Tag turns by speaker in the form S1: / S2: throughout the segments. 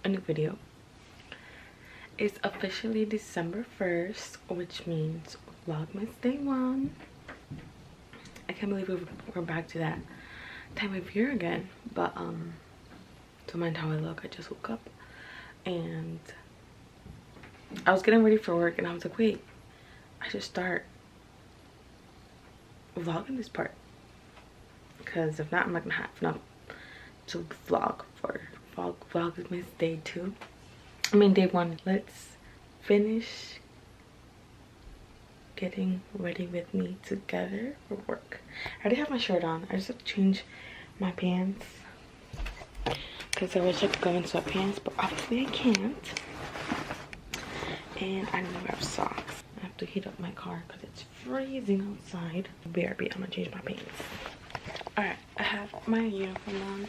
S1: a new video. It's officially December 1st, which means Vlogmas day 1. I can't believe we're back to that time of year again. But don't mind how I look. I just woke up and I was getting ready for work and I was like, wait, I should start vlogging this part, because if not, I'm not gonna have enough to vlog for Vlogmas day 2. I mean day 1. Let's finish getting ready with me together for work. I already have my shirt on. I just have to change my pants because I wish I could go in sweatpants, but obviously I can't. And I need to wear socks. I have to heat up my car because it's freezing outside. BRB, I'm gonna change my pants. Alright, I have my uniform on,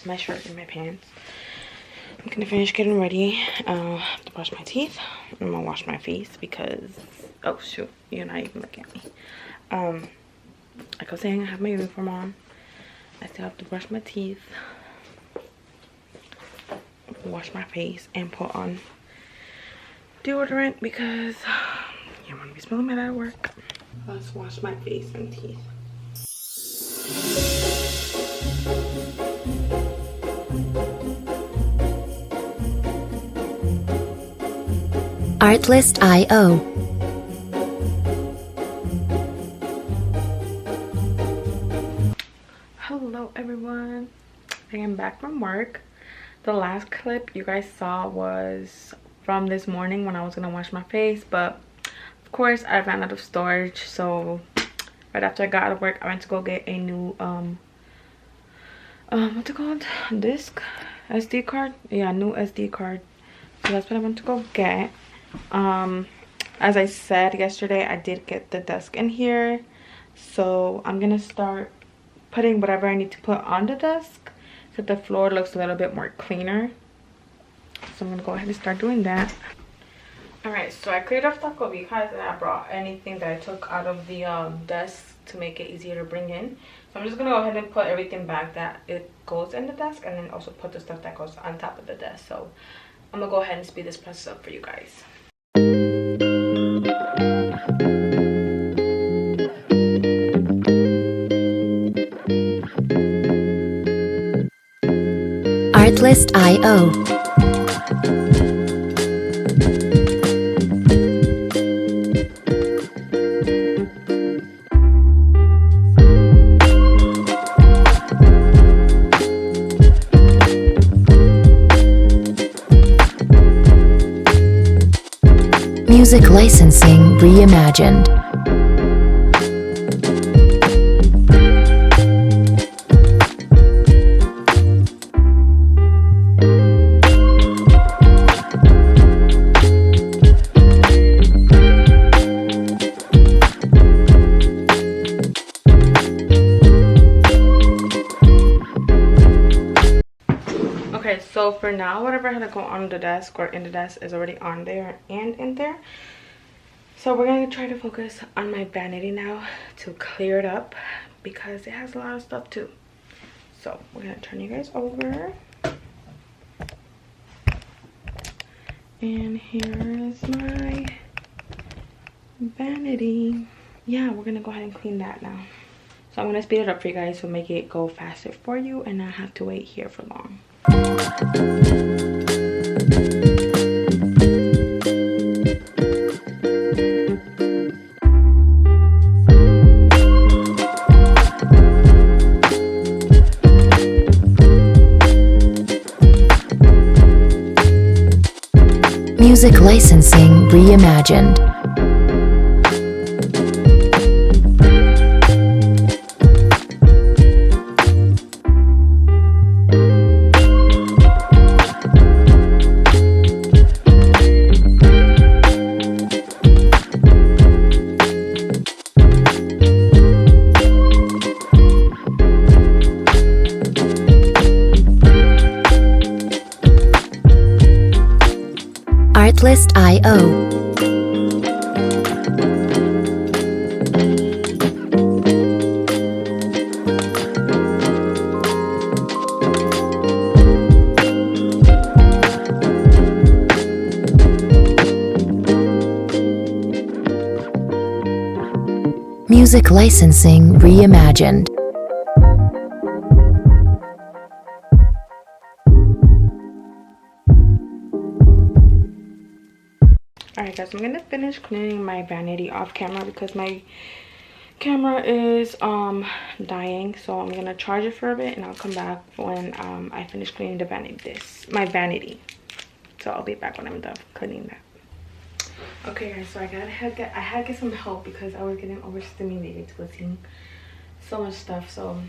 S1: my shirt and my pants. I'm gonna finish getting ready. I have to brush my teeth. I'm gonna wash my face because, oh shoot, you're not even looking at me. Like I was saying, I have my uniform on. I still have to brush my teeth, wash my face, and put on deodorant because you want to be smelling bad at work. Let's wash my face and teeth.
S2: Artlist.io.
S1: Hello everyone, I am back from work. The last clip you guys saw was from this morning when I was gonna wash my face, but of course I ran out of storage, so right after I got out of work I went to go get a new what's it called, disc, SD card. Yeah, new SD card. So that's what I went to go get. As I said yesterday, I did get the desk in here, so I'm gonna start putting whatever I need to put on the desk so the floor looks a little bit more cleaner. So I'm gonna go ahead and start doing that. All right, so I cleared off the cobijas and I brought anything that I took out of the desk to make it easier to bring in. So I'm just gonna go ahead and put everything back that it goes in the desk, and then also put the stuff that goes on top of the desk. So I'm gonna go ahead and speed this process up for you guys.
S2: Artlist.io. Music licensing reimagined.
S1: Okay, so for now, whatever had to go on the desk or in the desk is already on there and in there. So we're gonna try to focus on my vanity now to clear it up because it has a lot of stuff too. So we're gonna turn you guys over. And here's my vanity. Yeah, we're gonna go ahead and clean that now. So I'm gonna speed it up for you guys to make it go faster for you and not have to wait here for long.
S2: Music licensing reimagined. Artlist.io. Music licensing reimagined.
S1: Alright guys, I'm gonna finish cleaning my vanity off camera because my camera is dying, so I'm gonna charge it for a bit and I'll come back when I finish cleaning the vanity, my vanity. So I'll be back when I'm done cleaning that. Okay guys, so I had to get some help because I was getting overstimulated with seeing so much stuff. So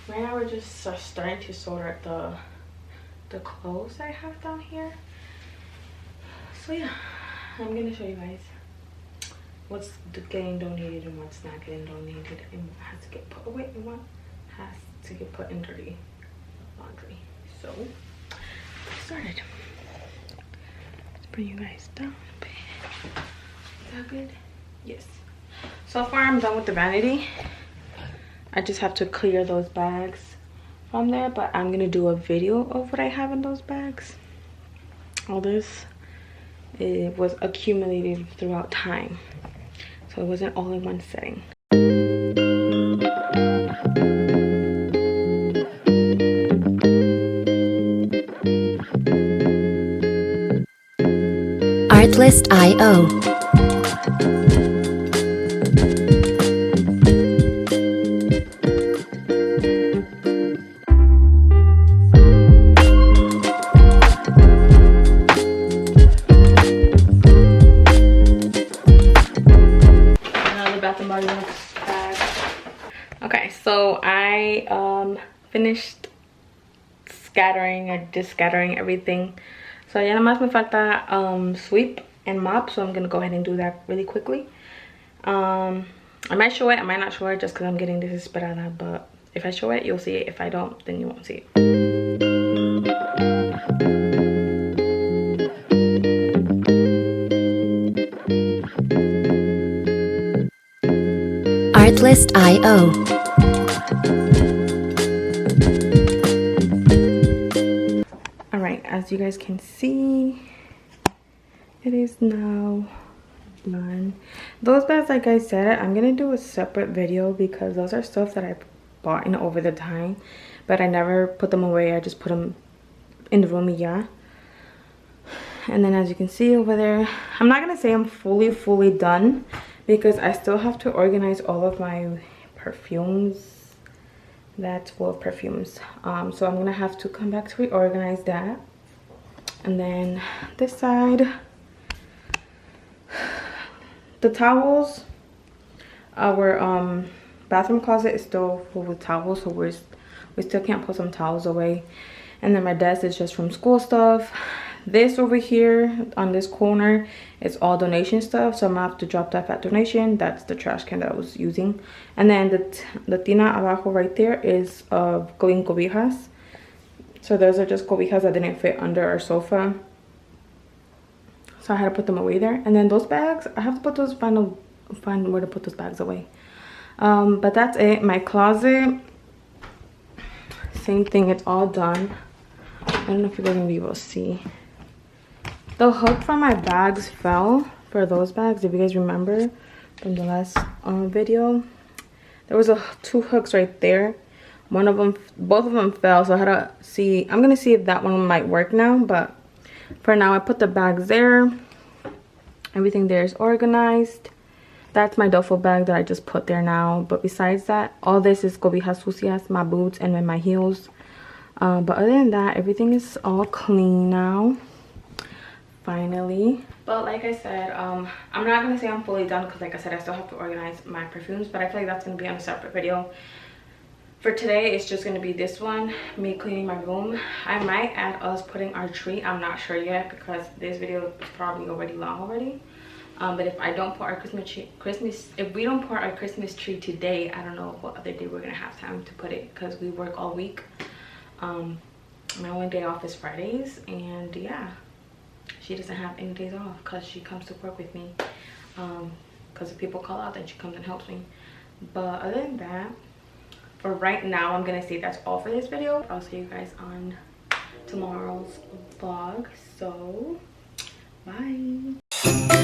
S1: right now we're just starting to sort out the clothes I have down here. So yeah, I'm gonna show you guys what's getting donated and what's not getting donated and what has to get put away and what has to get put in dirty laundry. So let's get started. Let's bring you guys down a bit. Is that good? Yes. So far I'm done with the vanity. I just have to clear those bags from there, but I'm gonna do a video of what I have in those bags. All this, it was accumulated throughout time, so it wasn't all in one setting.
S2: Artlist.io.
S1: Okay, so I finished scattering or just scattering everything. So ya nada más me falta sweep and mop, so I'm gonna go ahead and do that really quickly. I might show it, I might not show it just because I'm getting desesperada, but if I show it you'll see it. If I don't, then you won't see it.
S2: Artlist.io.
S1: Alright, as you guys can see, it is now done. Those bags, like I said, I'm gonna do a separate video because those are stuff that I bought in over the time, but I never put them away. I just put them in the room, yeah. And then as you can see over there, I'm not gonna say I'm fully done because I still have to organize all of my perfumes. That's full of perfumes. So I'm gonna have to come back to reorganize that. And then this side, the towels, our bathroom closet is still full with towels, so we still can't put some towels away. And then my desk is just from school stuff. This over here on this corner is all donation stuff, so I'm gonna have to drop that at donation. That's the trash can that I was using. And then the tina abajo right there is clean cobijas. So those are just cobijas that didn't fit under our sofa, so I had to put them away there. And then those bags, I have to put those, find where to put those bags away. But that's it. My closet, same thing, it's all done. I don't know if you're gonna be able to see. The hook for my bags fell, for those bags, if you guys remember from the last video. There was two hooks right there. One of them, both of them fell, so I had to see. I'm gonna see if that one might work now, but for now I put the bags there. Everything there is organized. That's my duffel bag that I just put there now. But besides that, all this is cobijas sucias, my boots, and then my heels. But other than that, everything is all clean now, finally. But like I said, I'm not gonna say I'm fully done because, like I said, I still have to organize my perfumes, but I feel like that's gonna be on a separate video. For today, it's just gonna be this one, me cleaning my room. I might add us putting our tree. I'm not sure yet because this video is probably already long already. But if I don't put our if we don't put our Christmas tree today, I don't know what other day we're gonna have time to put it because we work all week. My only day off is Fridays, and yeah, she doesn't have any days off because she comes to work with me. Because if people call out, then she comes and helps me. But other than that, for right now, I'm gonna say that's all for this video. I'll see you guys on tomorrow's vlog. So bye.